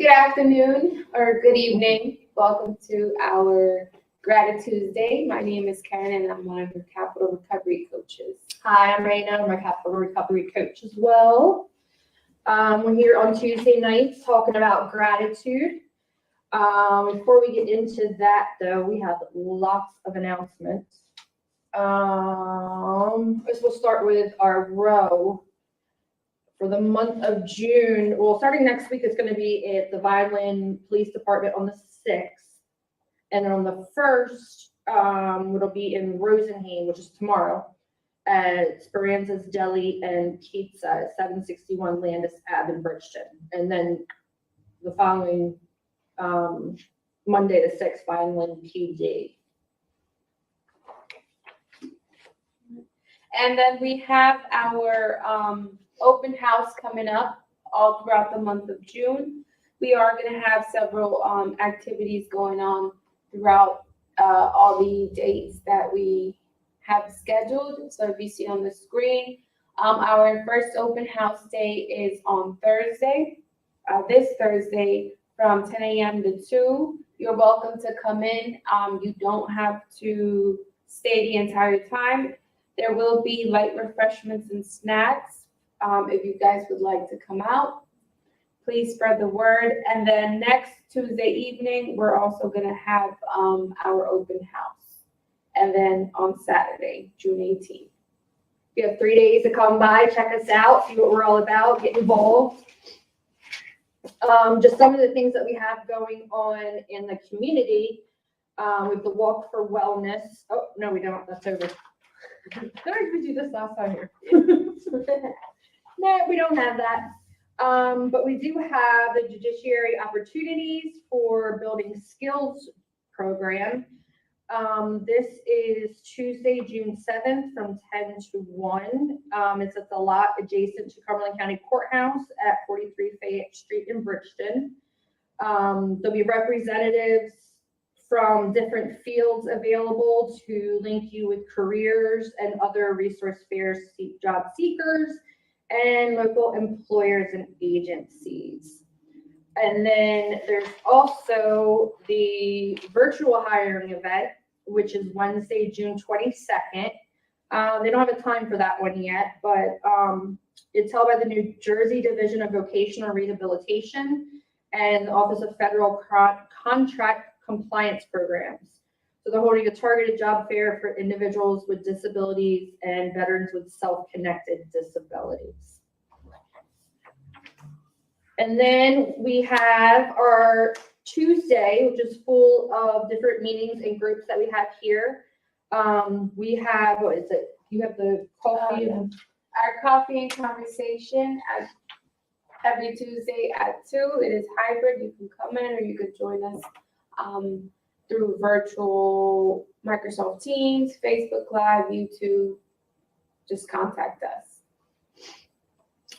Good afternoon or good evening. Welcome to our GratiTuesday. My name is Karen and I'm one of your capital recovery coaches. Hi, I'm Raina. I'm a capital recovery coach as well. We're here on Tuesday nights talking about gratitude. Before we get into that, though, we have lots of announcements. First we'll start with our row. For the month of June, well, starting next week, it's going to be at the Vineland Police Department on the 6th. And then on the 1st, it'll be in Rosenhain, which is tomorrow, at Speranza's Deli and Pizza at 761 Landis Ave in Bridgeton. And then the following Monday the 6th, Vineland PD. And then we have our open house coming up all throughout the month of June. We are going to have several activities going on throughout all the dates that we have scheduled. So if you see on the screen, our first open house day is on Thursday, this Thursday from 10 a.m. to 2. You're welcome to come in. You don't have to stay the entire time. There will be light refreshments and snacks. If you guys would like to come out, please spread the word. And then next Tuesday evening, we're also going to have our open house. And then on Saturday, June 18th. You have 3 days to come by, check us out, see what we're all about, get involved. Just some of the things that we have going on in the community with the Walk for Wellness. Oh, no, we don't. That's over. We do this last time here. No, we don't have that. But we do have the Judiciary Opportunities for Building Skills program. This is Tuesday, June 7th from 10 to 1. It's at the lot adjacent to Cumberland County Courthouse at 43 Fayette Street in Bridgeton. There'll be representatives from different fields available to link you with careers and other resource fairs to seek job seekers and local employers and agencies. And then there's also the virtual hiring event, which is Wednesday, June 22nd. They don't have a time for that one yet, but it's held by the New Jersey Division of Vocational Rehabilitation and the Office of Federal Contract Compliance Programs. So they're holding a targeted job fair for individuals with disabilities and veterans with self-connected disabilities. And then we have our Tuesday, which is full of different meetings and groups that we have here. We have, what is it? You have the coffee and our coffee and conversation every Tuesday at 2. It is hybrid. You can come in or you could join us through virtual Microsoft Teams, Facebook Live, YouTube. Just contact us.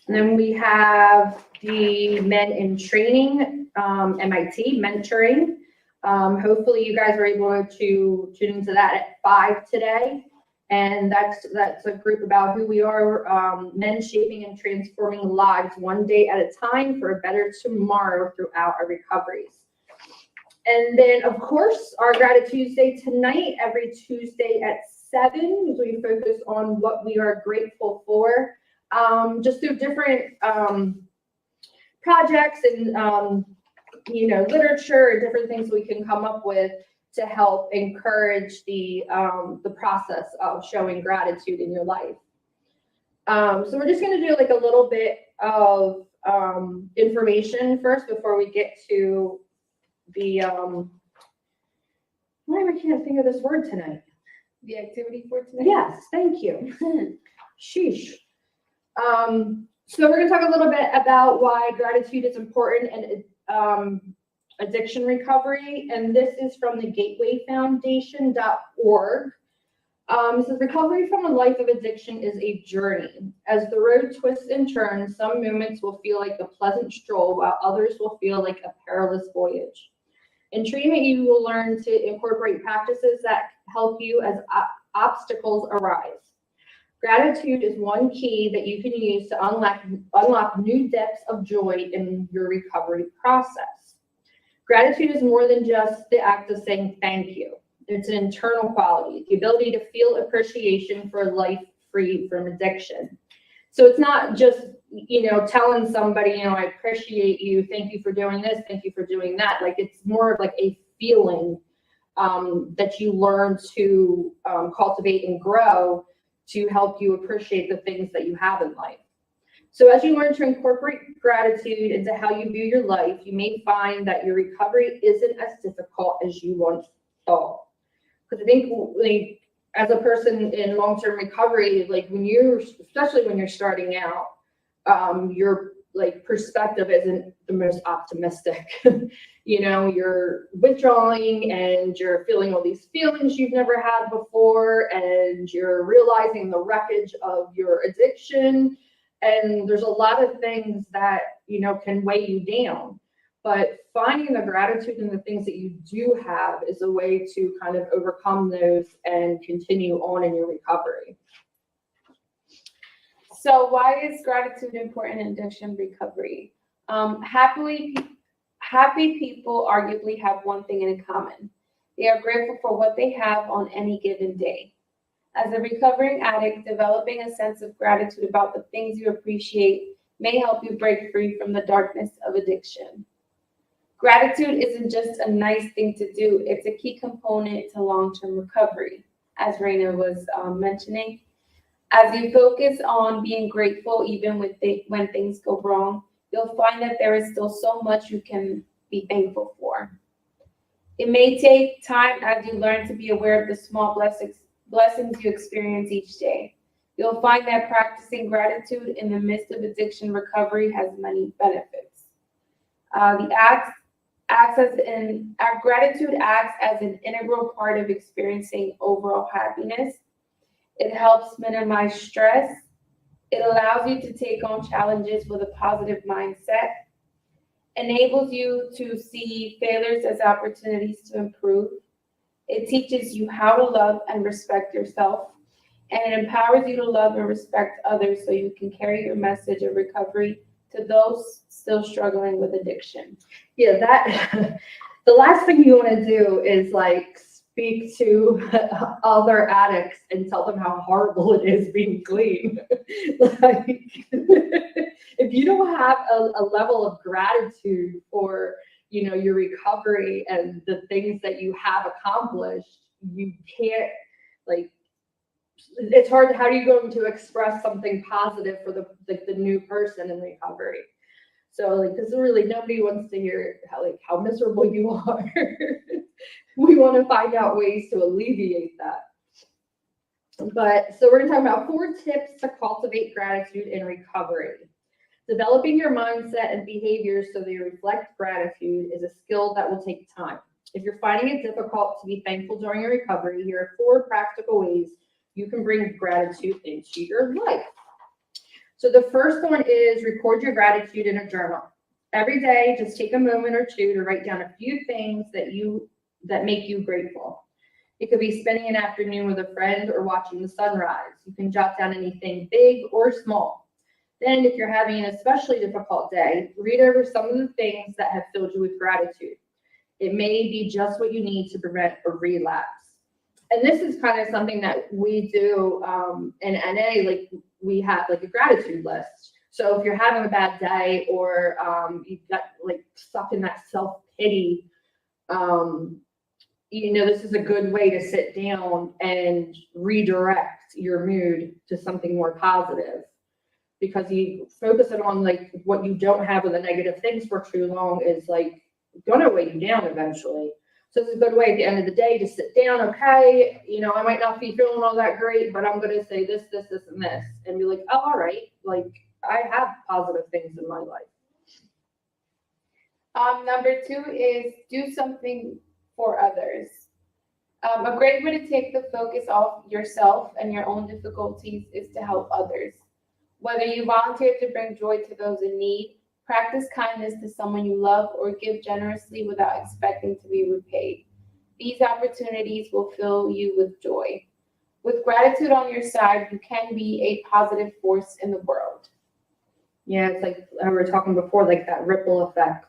And then we have the Men in Training, MIT, mentoring. Hopefully you guys are able to tune into that at 5 today. And that's a group about who we are, men shaping and transforming lives one day at a time for a better tomorrow throughout our recoveries. And then, of course, our GratiTuesday tonight, every Tuesday at 7, is we focus on what we are grateful for, just through different projects and, literature and different things we can come up with to help encourage the process of showing gratitude in your life. So we're just going to do like a little bit of information first before we get to the why I can't think of this word tonight. The activity for today? Yes, thank you. Sheesh. So we're going to talk a little bit about why gratitude is important and addiction recovery, and this is from the gatewayfoundation.org. It says recovery from a life of addiction is a journey. As the road twists and turns, some moments will feel like a pleasant stroll, while others will feel like a perilous voyage. In treatment, you will learn to incorporate practices that help you as obstacles arise. Gratitude is one key that you can use to unlock new depths of joy in your recovery process. Gratitude is more than just the act of saying thank you. It's an internal quality, the ability to feel appreciation for a life free from addiction. So it's not just, telling somebody, I appreciate you, thank you for doing this, thank you for doing that. Like, it's more of like a feeling that you learn to cultivate and grow to help you appreciate the things that you have in life. So as you learn to incorporate gratitude into how you view your life, you may find that your recovery isn't as difficult as you once thought. Because I think, like, as a person in long-term recovery, like especially when you're starting out, your like perspective isn't the most optimistic. You're withdrawing and you're feeling all these feelings you've never had before, and you're realizing the wreckage of your addiction. And there's a lot of things that, can weigh you down. But finding the gratitude in the things that you do have is a way to kind of overcome those and continue on in your recovery. So why is gratitude important in addiction recovery? Happy people arguably have one thing in common. They are grateful for what they have on any given day. As a recovering addict, developing a sense of gratitude about the things you appreciate may help you break free from the darkness of addiction. Gratitude isn't just a nice thing to do, it's a key component to long-term recovery, as Raina was mentioning. As you focus on being grateful even when things go wrong, you'll find that there is still so much you can be thankful for. It may take time as you learn to be aware of the small blessings you experience each day. You'll find that practicing gratitude in the midst of addiction recovery has many benefits. Gratitude acts as an integral part of experiencing overall happiness. It helps minimize stress. It allows you to take on challenges with a positive mindset, enables you to see failures as opportunities to improve. It teaches you how to love and respect yourself, and it empowers you to love and respect others so you can carry your message of recovery to those still struggling with addiction. Yeah, that the last thing you want to do is like speak to other addicts and tell them how horrible it is being clean. Like, if you don't have a level of gratitude for, your recovery and the things that you have accomplished, you can't, like, it's hard. How are you going to express something positive for the new person in recovery? So, like, because really nobody wants to hear how miserable you are. We want to find out ways to alleviate that. But so we're going to talk about 4 tips to cultivate gratitude in recovery. Developing your mindset and behaviors so they reflect gratitude is a skill that will take time. If you're finding it difficult to be thankful during your recovery, here are 4 practical ways you can bring gratitude into your life. So the first one is record your gratitude in a journal. Every day, just take a moment or two to write down a few things that make you grateful. It could be spending an afternoon with a friend or watching the sunrise. You can jot down anything big or small. Then, if you're having an especially difficult day, read over some of the things that have filled you with gratitude. It may be just what you need to prevent a relapse. And this is kind of something that we do in NA, like we have like a gratitude list. So if you're having a bad day or you've got like stuck in that self-pity, this is a good way to sit down and redirect your mood to something more positive, because you focusing on like what you don't have or the negative things for too long is like gonna weigh you down eventually. So it's a good way at the end of the day to sit down. Okay, I might not be feeling all that great, but I'm gonna say this, this, this, and this, and be like, oh, all right, like I have positive things in my life. Number 2 is do something for others. A great way to take the focus off yourself and your own difficulties is to help others. Whether you volunteer to bring joy to those in need, practice kindness to someone you love, or give generously without expecting to be repaid. These opportunities will fill you with joy. With gratitude on your side, you can be a positive force in the world. Yeah, it's like we were talking before, like that ripple effect.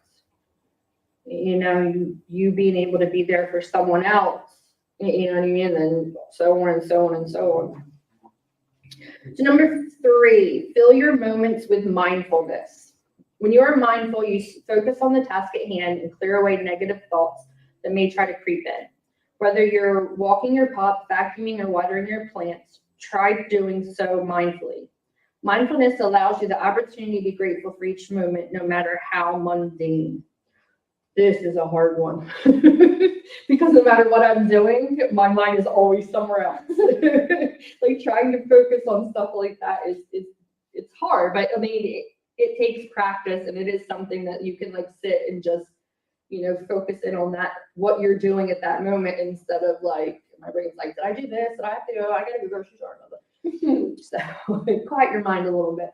You know, you being able to be there for someone else, you know what I mean? And so on and so on and so on. So number 3, fill your moments with mindfulness. When you are mindful, you focus on the task at hand and clear away negative thoughts that may try to creep in. Whether you're walking your pup, vacuuming, or watering your plants, try doing so mindfully. Mindfulness allows you the opportunity to be grateful for each moment, no matter how mundane. This is a hard one because no matter what I'm doing, my mind is always somewhere else. Like trying to focus on stuff like that is it's hard, but I mean it takes practice, and it is something that you can like sit and just, you know, focus in on that, what you're doing at that moment, instead of like my brain's like, did I do this? Did I have to go? I gotta go grocery store. So quiet your mind a little bit.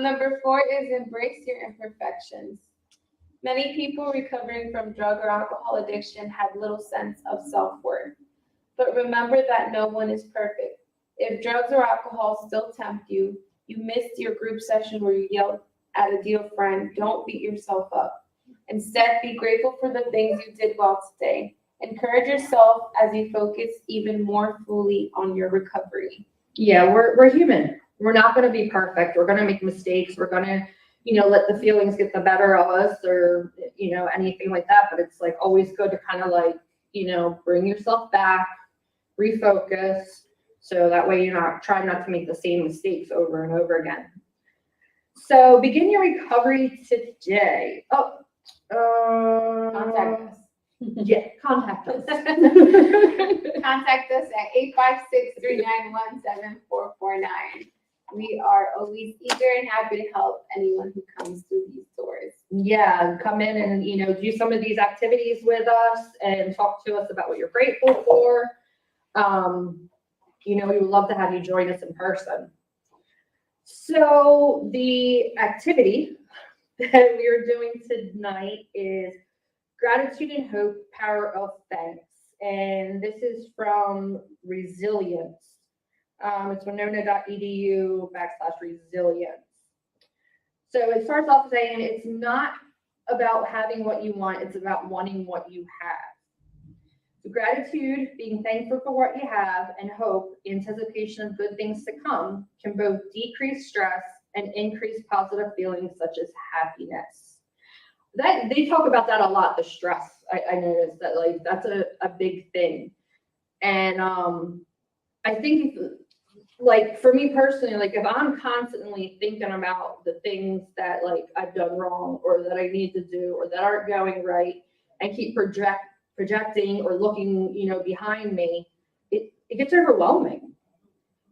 Number 4 is embrace your imperfections. Many people recovering from drug or alcohol addiction have little sense of self-worth. But remember that no one is perfect. If drugs or alcohol still tempt you, you missed your group session where you yelled at a dear friend, don't beat yourself up. Instead, be grateful for the things you did well today. Encourage yourself as you focus even more fully on your recovery. Yeah, we're human. We're not going to be perfect. We're going to make mistakes. We're going to, you know, let the feelings get the better of us, or, you know, anything like that. But it's like always good to kind of like, you know, bring yourself back, refocus, so that way you're not trying not to make the same mistakes over and over again. So begin your recovery today. Contact us. Yeah, contact us. Contact us at 856-391-7449. We are always eager and happy to help anyone who comes through these doors. Yeah, come in and, you know, do some of these activities with us and talk to us about what you're grateful for. You know, we would love to have you join us in person. So the activity that we are doing tonight is Gratitude and Hope, Power of Thanks. And this is from Resilience. It's winona.edu/resilience. So it starts off saying it's not about having what you want, it's about wanting what you have. So gratitude, being thankful for what you have, and hope, anticipation of good things to come, can both decrease stress and increase positive feelings such as happiness. That they talk about that a lot, the stress. I noticed that, like, that's a big thing. And I think, like, for me personally, like, if I'm constantly thinking about the things that, like, I've done wrong or that I need to do or that aren't going right, and keep projecting or looking, you know, behind me, it gets overwhelming.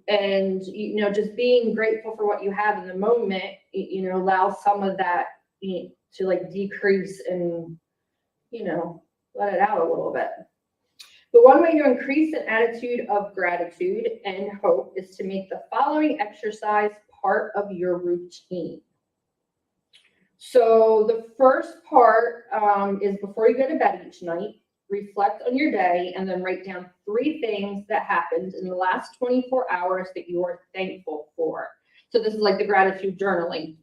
And, you know, just being grateful for what you have in the moment, you know, allows some of that, you know, to like decrease and, you know, let it out a little bit. The one way to increase an attitude of gratitude and hope is to make the following exercise part of your routine. So the first part is before you go to bed each night, reflect on your day and then write down 3 things that happened in the last 24 hours that you are thankful for. So this is like the gratitude journaling.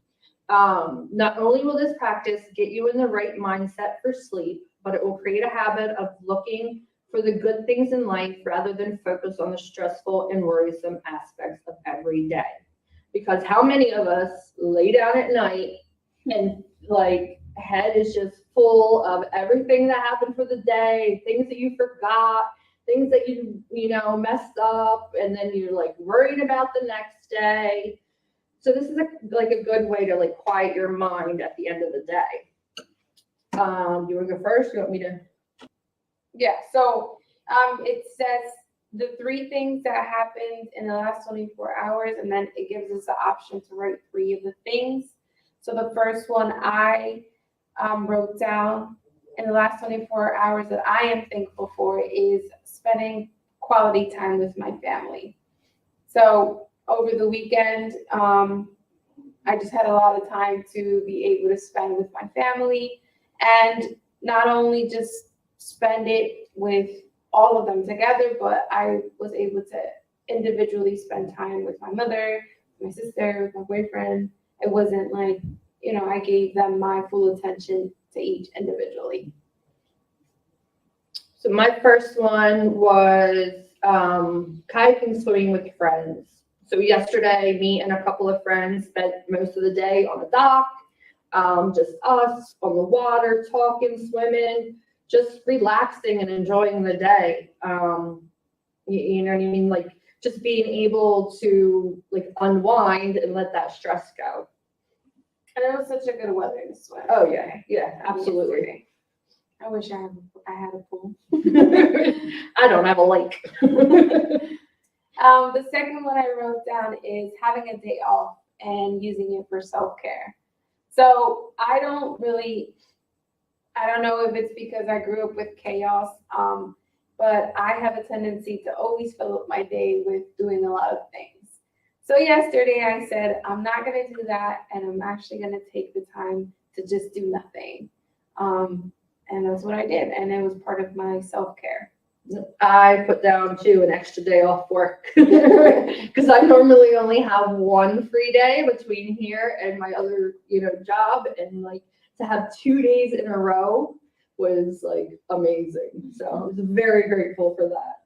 Not only will this practice get you in the right mindset for sleep, but it will create a habit of looking for the good things in life rather than focus on the stressful and worrisome aspects of every day. Because how many of us lay down at night and like head is just full of everything that happened for the day, things that you forgot, things that you know, messed up, and then you're like worried about the next day. So this is like a good way to like quiet your mind at the end of the day. You want to go first? You want me to? Yeah, so it says the 3 things that happened in the last 24 hours, and then it gives us the option to write 3 of the things. So the first one I wrote down in the last 24 hours that I am thankful for is spending quality time with my family. So over the weekend, I just had a lot of time to be able to spend with my family, and not only just spend it with all of them together, but I was able to individually spend time with my mother, my sister, with my boyfriend. It wasn't like, I gave them my full attention to each individually. So my first one was kayaking, swimming with friends. So yesterday, me and a couple of friends spent most of the day on the dock, just us on the water, talking, swimming, just relaxing and enjoying the day. You know what I mean? Like just being able to like unwind and let that stress go. And it was such a good weather to swim. Oh yeah, absolutely. I wish I had a pool. I don't have a lake. The second one I wrote down is having a day off and using it for self-care. So I don't know if it's because I grew up with chaos, but I have a tendency to always fill up my day with doing a lot of things. So yesterday I said, I'm not going to do that, and I'm actually going to take the time to just do nothing. And that's what I did, and it was part of my self-care. I put down too an extra day off work because I normally only have one free day between here and my other, job, and like to have 2 days in a row was like amazing. So I was very grateful for that.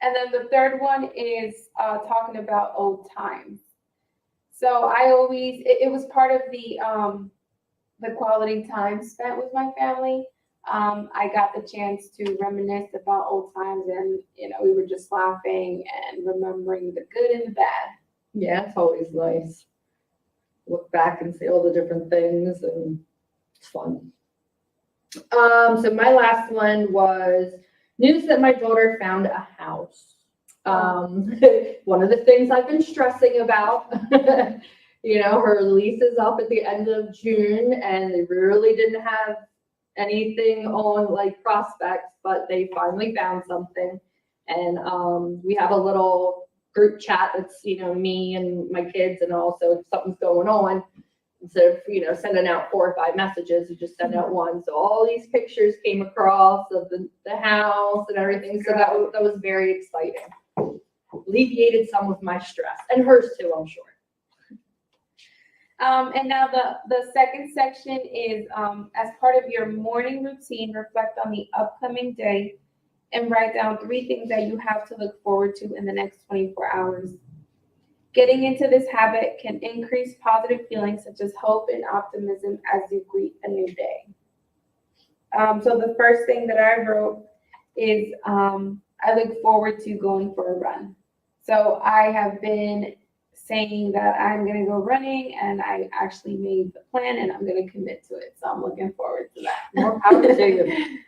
And then the third one is talking about old times. So I always, it was part of the quality time spent with my family. I got the chance to reminisce about old times, and we were just laughing and remembering the good and the bad. Yeah, it's always nice. Look back and see all the different things, and it's fun. So my last one was news that my daughter found a house. One of the things I've been stressing about. Her lease is up at the end of June, and they really didn't have anything on like prospects, but they finally found something. And we have a little group chat that's, me and my kids, and also if something's going on, instead of, sending out 4 or 5 messages, you just send out one. So all these pictures came across of the house and everything. So that was very exciting. Alleviated some of my stress, and hers too, I'm sure. And now the second section is, as part of your morning routine, reflect on the upcoming day and write down 3 things that you have to look forward to in the next 24 hours. Getting into this habit can increase positive feelings such as hope and optimism as you greet a new day. So the first thing that I wrote is, I look forward to going for a run. So I have been saying that I'm going to go running, and I actually made the plan, and I'm going to commit to it. So I'm looking forward to that. More power to you.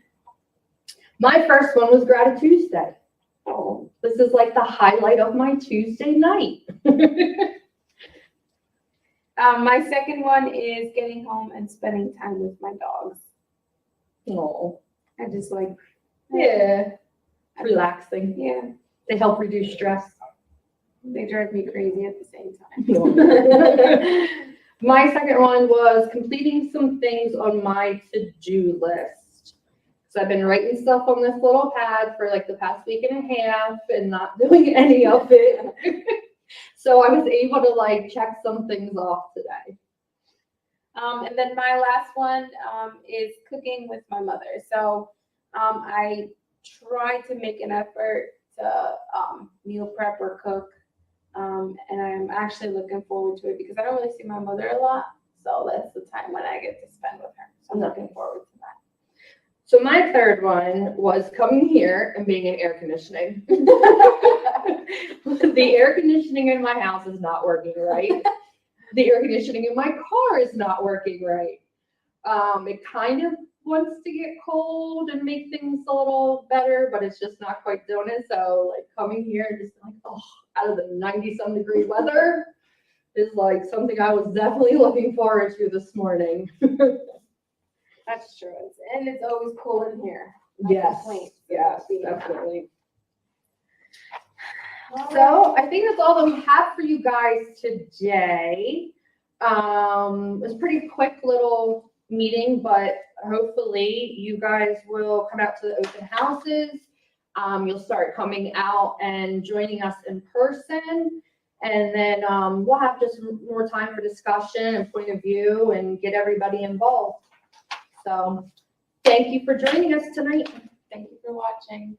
My first one was GratiTuesday. Oh, this is like the highlight of my Tuesday night. My second one is getting home and spending time with my dogs. Oh, I just like, yeah, relaxing. Yeah, They help reduce stress. They drive me crazy at the same time. My second one was completing some things on my to-do list. So I've been writing stuff on this little pad for like the past week and a half and not doing any of it. So I was able to like check some things off today. And then my last one is cooking with my mother. So I try to make an effort to meal prep or cook. And I'm actually looking forward to it because I don't really see my mother a lot. So that's the time when I get to spend with her. So I'm looking forward to that. So my third one was coming here and being in air conditioning. The air conditioning in my house is not working right. The air conditioning in my car is not working right. It kind of wants to get cold and make things a little better, but it's just not quite doing it. So like coming here and just like, out of the 90-some degree weather is like something I was definitely looking forward to this morning. That's true. And it's always cool in here. Yes, definitely. So I think that's all that we have for you guys today. It was a pretty quick little meeting, but hopefully you guys will come out to the open houses. You'll start coming out and joining us in person. And then we'll have just more time for discussion and point of view and get everybody involved. So thank you for joining us tonight. Thank you for watching.